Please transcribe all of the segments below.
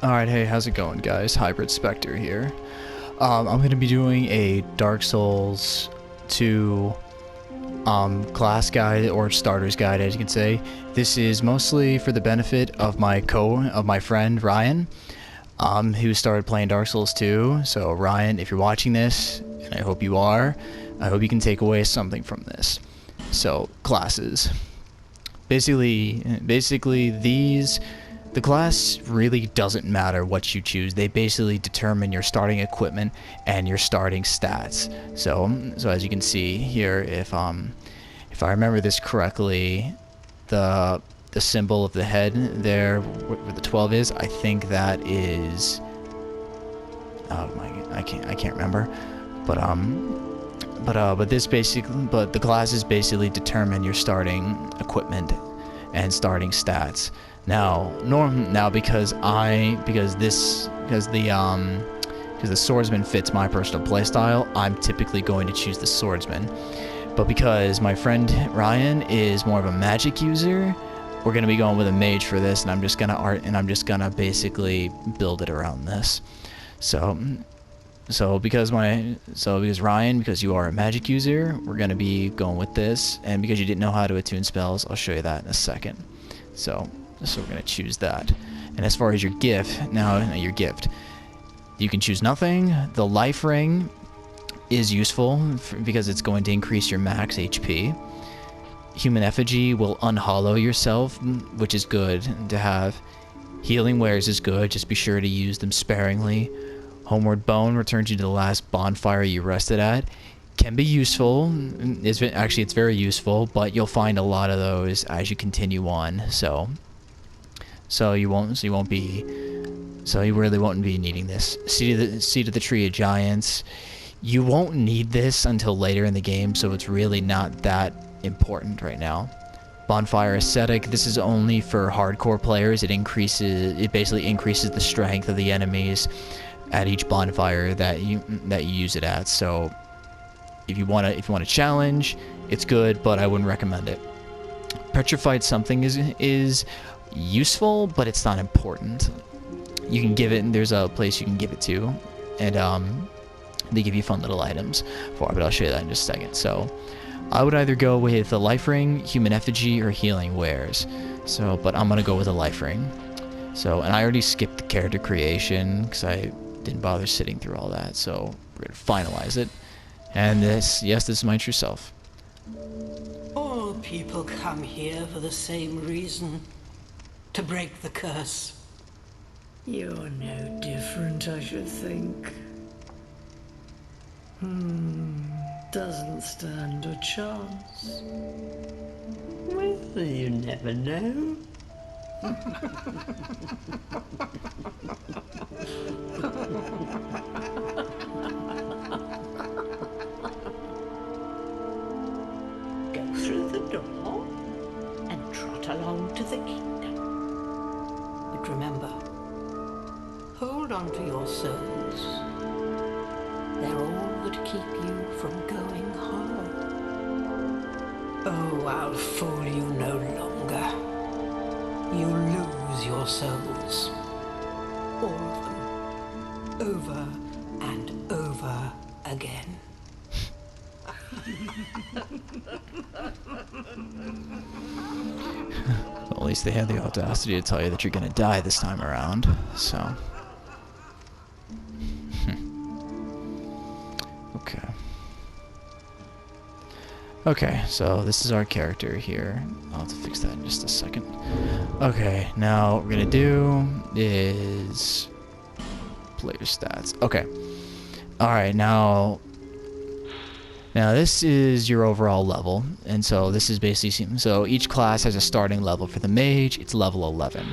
Alright, hey, how's it going, guys? Hybrid Spectre here. I'm going to be doing a Dark Souls 2 class guide, or starter's guide, as you can say. This is mostly for the benefit of my friend Ryan, who started playing Dark Souls 2. So Ryan, if you're watching this, and I hope you are, I hope you can take away something from this. So, classes. Basically the class really doesn't matter what you choose. They basically determine your starting equipment and your starting stats. So as you can see here, if I remember this correctly, the symbol of the head there, where the 12 is, I think that is. Oh my, I can't remember, but the classes basically determine your starting equipment and starting stats. Now because the swordsman fits my personal playstyle, I'm typically going to choose the swordsman. But because my friend Ryan is more of a magic user, we're gonna be going with a mage for this, and I'm just gonna basically build it around this. So because Ryan, because you are a magic user, we're gonna be going with this, and because you didn't know how to attune spells, I'll show you that in a second. So we're going to choose that. And as far as your gift, you can choose nothing. The life ring is useful because it's going to increase your max HP. Human effigy will unhollow yourself, which is good to have. Healing wares is good, just be sure to use them sparingly. Homeward bone returns you to the last bonfire you rested at. Can be useful. It's very useful, but you'll find a lot of those as you continue on. So you really won't be needing this. Seed of the Tree of Giants. You won't need this until later in the game, so it's really not that important right now. Bonfire Ascetic. This is only for hardcore players. It basically increases the strength of the enemies at each bonfire that you use it at. So if you want to challenge, it's good, but I wouldn't recommend it. Petrified Something is useful, but it's not important. You can give it, and there's a place you can give it to, and they give you fun little items for it, but I'll show you that in just a second. So I would either go with the life ring, human effigy, or healing wares. So, but I'm gonna go with the life ring. So, and I already skipped the character creation because I didn't bother sitting through all that. So we're gonna finalize it. And this is my true self. All people come here for the same reason. To break the curse. You're no different, I should think. Doesn't stand a chance. Well, you never know. Go through the door and trot along to the kingdom. But remember, hold on to your souls. They're all that keep you from going home. Oh, I'll fool you no longer. You lose your souls. All of them. Over and over again. Well, at least they had the audacity to tell you that you're gonna die this time around, so. Okay, so this is our character here. I'll have to fix that in just a second. Okay, now what we're gonna do is player stats. Okay. Alright, now this is your overall level, and so this is basically, so each class has a starting level. For the mage, it's level 11.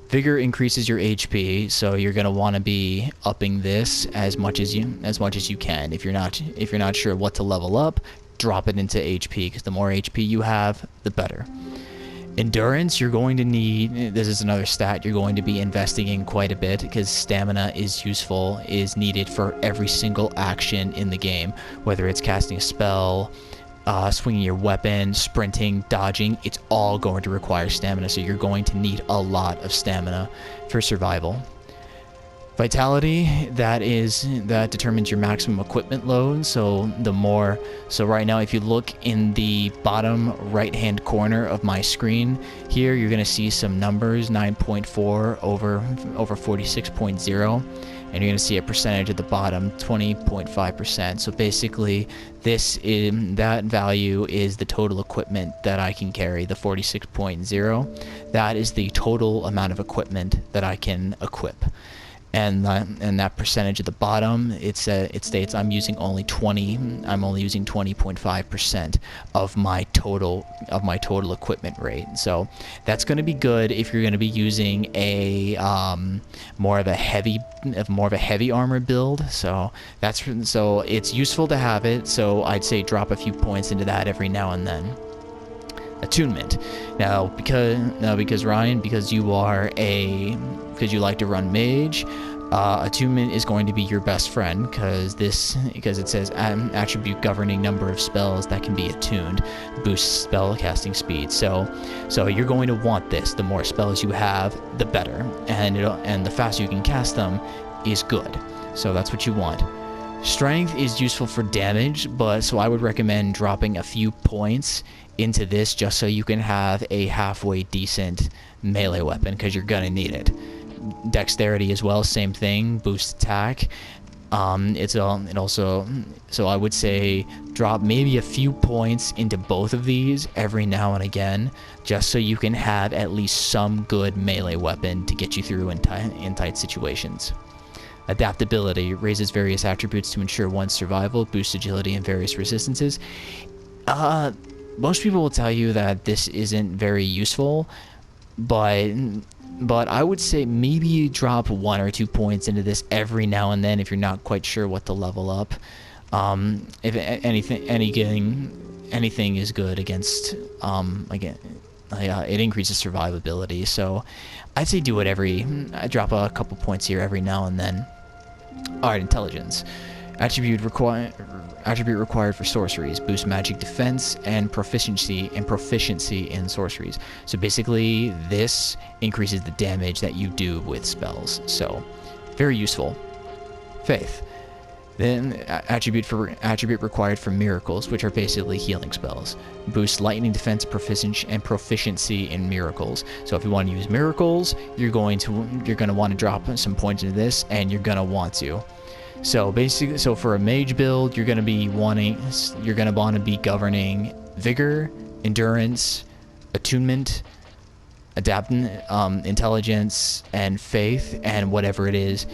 Vigor increases your HP, so you're gonna want to be upping this as much as you can. If you're not sure what to level up, drop it into HP, because the more HP you have, the better. Endurance, you're going to need, this is another stat you're going to be investing in quite a bit, because stamina is needed for every single action in the game, whether it's casting a spell, swinging your weapon, sprinting, dodging, it's all going to require stamina, so you're going to need a lot of stamina for survival. Vitality, that determines your maximum equipment load. So right now, if you look in the bottom right hand corner of my screen here, you're going to see some numbers, 9.4 over 46.0, and you're going to see a percentage at the bottom, 20.5%. So basically, that value is the total equipment that I can carry, the 46.0. That is the total amount of equipment that I can equip. And that percentage at the bottom, it states I'm only using 20.5% of my total equipment rate. So that's going to be good if you're going to be using a more of a heavy armor build. So it's useful to have it. So I'd say drop a few points into that every now and then. Attunement. Now because Ryan, because you like to run mage, attunement is going to be your best friend, because it says attribute governing number of spells that can be attuned, boosts spell casting speed. So you're going to want this. The more spells you have, the better, and the faster you can cast them is good. So that's what you want. Strength is useful for damage, so I would recommend dropping a few points into this just so you can have a halfway decent melee weapon, because you're gonna need it. Dexterity as well, same thing, boost attack. So I would say drop maybe a few points into both of these every now and again, just so you can have at least some good melee weapon to get you through in tight situations. Adaptability raises various attributes to ensure one's survival, boosts agility and various resistances. Most people will tell you that this isn't very useful, but I would say maybe you drop 1 or 2 points into this every now and then if you're not quite sure what to level up. If anything is good against it increases survivability. So I'd say do it drop a couple points here every now and then. All right, intelligence. Attribute required for sorceries. Boost magic defense and proficiency in sorceries. So basically, this increases the damage that you do with spells. So, very useful. Faith. Then attribute required for miracles, which are basically healing spells. Boost lightning defense, proficiency in miracles. So if you want to use miracles, you're going to want to drop some points into this, and you're going to want to. So basically, for a mage build, you're going to want to be governing vigor, endurance, attunement, intelligence, and faith, and whatever it is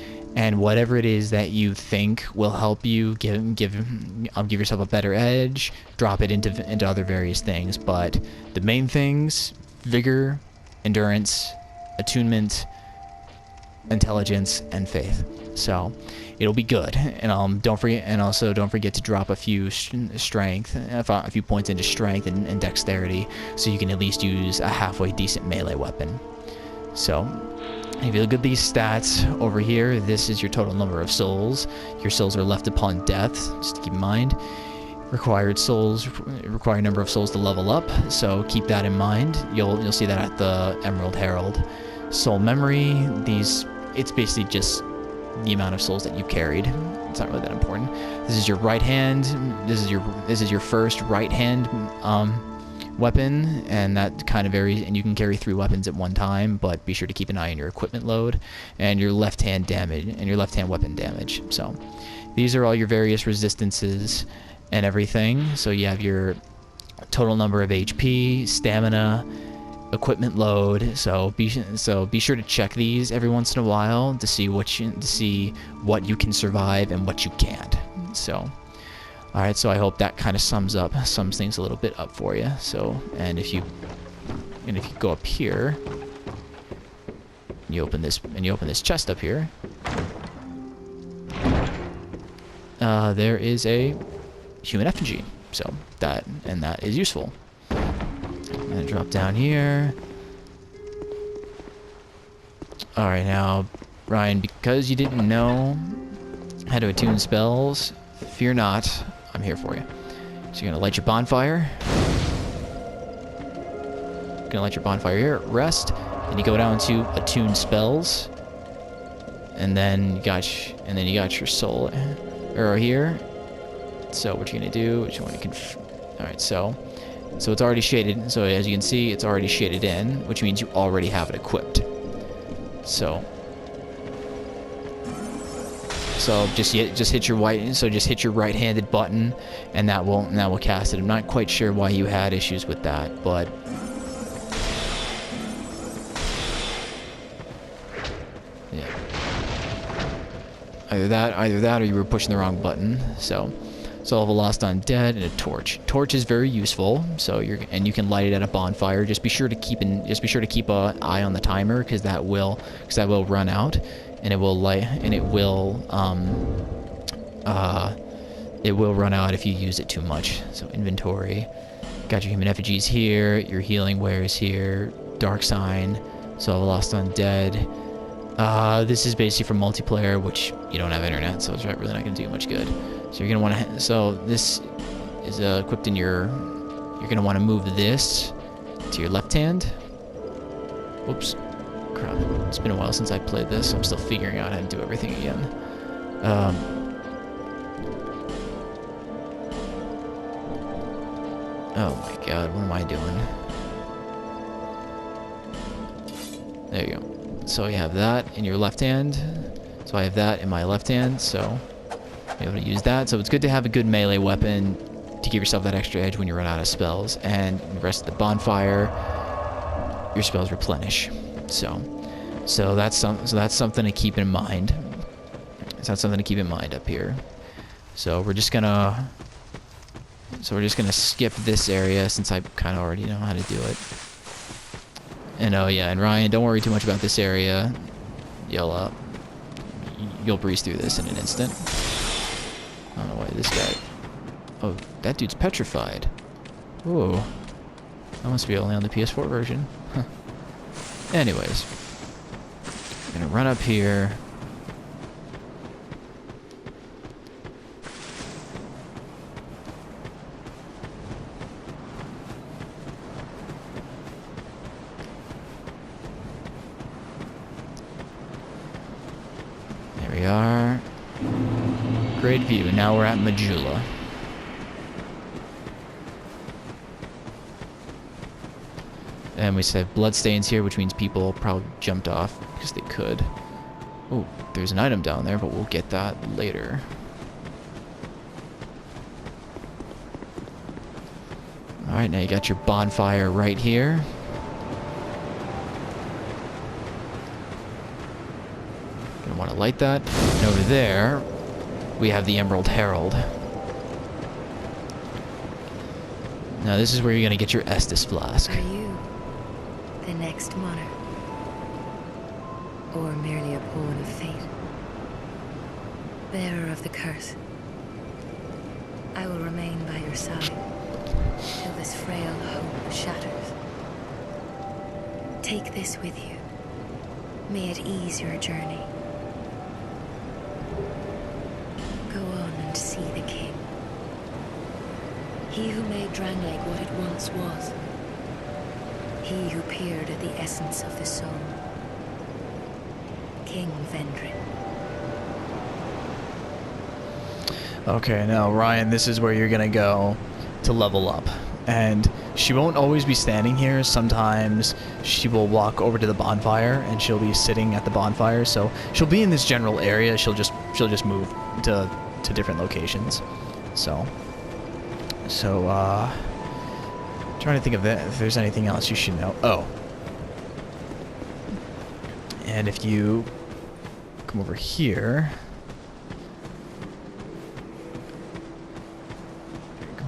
that you think will help you give yourself a better edge, drop it into other various things. But the main things: vigor, endurance, attunement, intelligence, and faith. So it'll be good. And don't forget to drop a few a few points into strength and dexterity, so you can at least use a halfway decent melee weapon. So if you look at these stats over here, this is your total number of souls. Your souls are left upon death, just to keep in mind. Required number of souls to level up, so keep that in mind. You'll see that at the Emerald Herald. Soul memory, it's basically just the amount of souls that you carried. It's not really that important. This is your right hand. This is your first right hand weapon, and that kind of varies, and you can carry 3 weapons at one time, but be sure to keep an eye on your equipment load and your left hand damage and your left hand weapon damage. So these are all your various resistances and everything. So you have your total number of HP, stamina, equipment load. So be sure to check these every once in a while to see what you can survive and what you can't. So all right, so I hope that kind of sums things a little bit up for you. So, and if you go up here, you open this chest up here. There is a human effigy. So that is useful. I'm gonna drop down here. All right, now, Ryan, because you didn't know how to attune spells, fear not. I'm here for you. So you're gonna light your bonfire. Here, rest, and you go down to attune spells. and then you got your soul arrow here. So what you're gonna do? What you want to all right. So it's already shaded. So as you can see, it's already shaded in, which means you already have it equipped. So just hit your right-handed button, and that will cast it. I'm not quite sure why you had issues with that, but yeah. Either that, or you were pushing the wrong button. So Soul of a Lost Undead and a torch. Torch is very useful. So you can light it at a bonfire. Just be sure to keep an eye on the timer, because that will run out, and it will run out if you use it too much. So inventory, got your human effigies here, your healing wares here, dark sign, Soul of a Lost Undead. This is basically for multiplayer, which you don't have internet, so it's really not going to do much good. So you're going to want to, so this is equipped in you're going to want to move this to your left hand. Whoops. Crap. It's been a while since I played this, so I'm still figuring out how to do everything again. Oh my god, what am I doing? There you go. So you have that in your left hand. So I have that in my left hand, so be able to use that. So it's good to have a good melee weapon to give yourself that extra edge when you run out of spells. And the rest of the bonfire, your spells replenish. So that's something to keep in mind. So that's something to keep in mind up here. So we're just gonna skip this area, since I kind of already know how to do it. And oh yeah, and Ryan, don't worry too much about this area. You'll breeze through this in an instant. I don't know why this guy... Oh, that dude's petrified. Whoa. That must be only on the PS4 version. Huh. Anyways. I'm gonna run up here. There we are. Great view. Now we're at Majula. And we said bloodstains here, which means people probably jumped off because they could. Oh, there's an item down there, but we'll get that later. Alright, now you got your bonfire right here. Gonna want to light that. And over there, we have the Emerald Herald. Now this is where you're gonna get your Estus Flask. Are you the next monarch? Or merely a pawn of fate? Bearer of the curse, I will remain by your side till this frail hope shatters. Take this with you. May it ease your journey. Go on and see the king. He who made Drangleic what it once was. He who peered at the essence of the soul. King Vendrick. Okay, now Ryan, this is where you're gonna go to level up. And she won't always be standing here. Sometimes she will walk over to the bonfire and she'll be sitting at the bonfire. So she'll be in this general area. She'll just move to different locations. So trying to think of if there's anything else you should know. Oh. And if you come over here,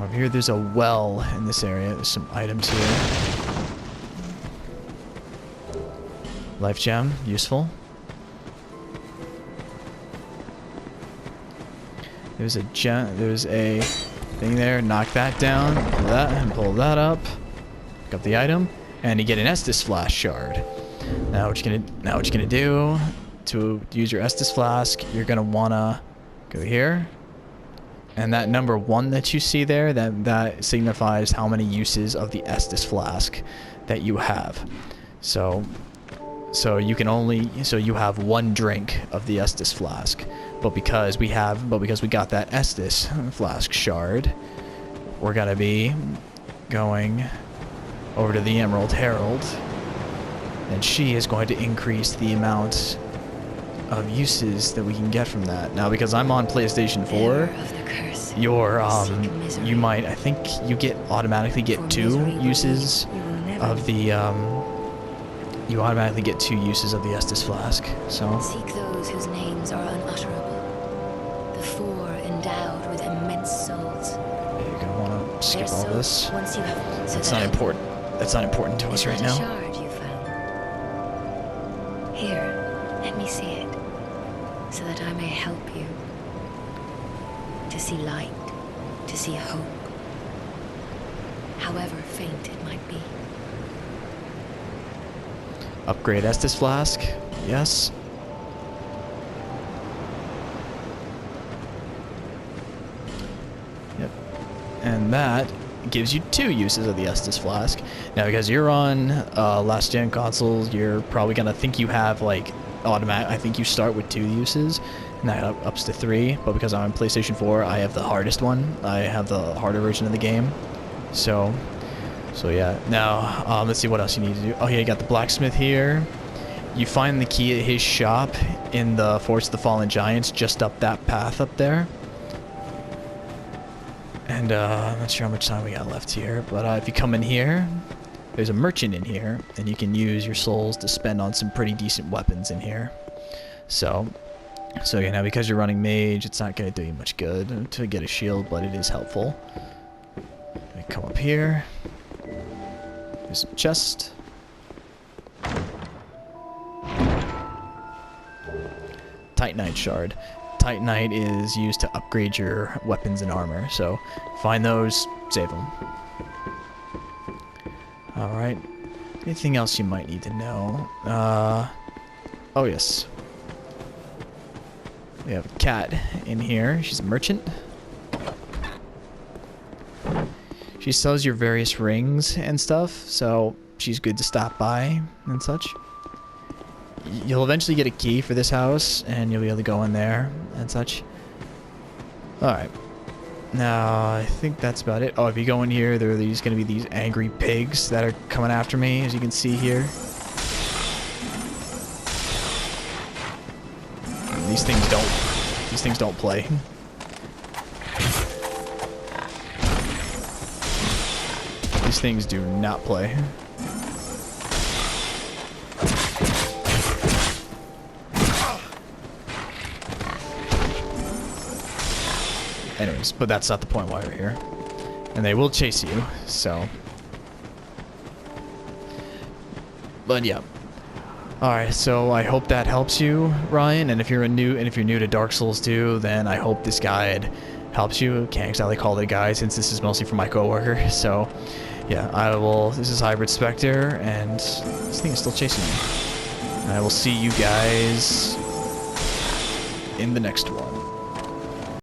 over here, there's a well in this area. There's some items here. Life gem, useful. There's a thing there. Knock that down. Pull that and pull that up. Pick up the item, and you get an Estus Flask shard. Now what you're gonna do to use your Estus Flask, you're gonna wanna go here. And that number 1 that you see there, that signifies how many uses of the Estus Flask that you have. So So you can only, so you have one drink of the Estus flask. But because we got that Estus flask shard, we're gonna be going over to the Emerald Herald, and she is going to increase the amount of uses that we can get from that. Now, because I'm on PlayStation 4, you might, I think you automatically get 2 uses of the, you automatically get 2 uses of the Estus flask, so. Seek those whose names are unutterable, the 4 endowed with immense souls. You're gonna wanna skip all this. Once you have, That's not important. That's not important to us right now. Shard you found. Here, let me see it, so that I may help you to see light, to see hope, however faint it might be. Upgrade Estus flask. Yes. Yep. And that gives you 2 uses of the Estus flask. Now, because you're on last gen consoles, you're probably gonna think you have like automatic. I think you start with 2 uses, and that ups to 3. But because I'm on PlayStation 4, I have the hardest one. I have the harder version of the game. So yeah. Now, let's see what else you need to do. Oh yeah, you got the blacksmith here. You find the key at his shop in the Forest of the Fallen Giants, just up that path up there. And I'm not sure how much time we got left here, but if you come in here, there's a merchant in here, and you can use your souls to spend on some pretty decent weapons in here. So yeah, now because you're running mage, it's not going to do you much good to get a shield, but it is helpful. Let me come up here. There's a chest. Titanite shard. Titanite is used to upgrade your weapons and armor, so find those, save them. Alright. Anything else you might need to know? Oh yes. We have a cat in here. She's a merchant. She sells your various rings and stuff, so she's good to stop by and such. You'll eventually get a key for this house, and you'll be able to go in there and such. Alright. Now, I think that's about it. Oh, if you go in here, there are going to be these angry pigs that are coming after me, as you can see here. These things don't play. These things do not play. Anyways, but that's not the point why we're here. And they will chase you, so. But yeah. Alright, so I hope that helps you, Ryan, and if you're new to Dark Souls 2, then I hope this guide helps you. Can't exactly call it a guide since this is mostly for my coworker, so yeah, this is Hybrid Spectre, and this thing is still chasing me. And I will see you guys in the next one.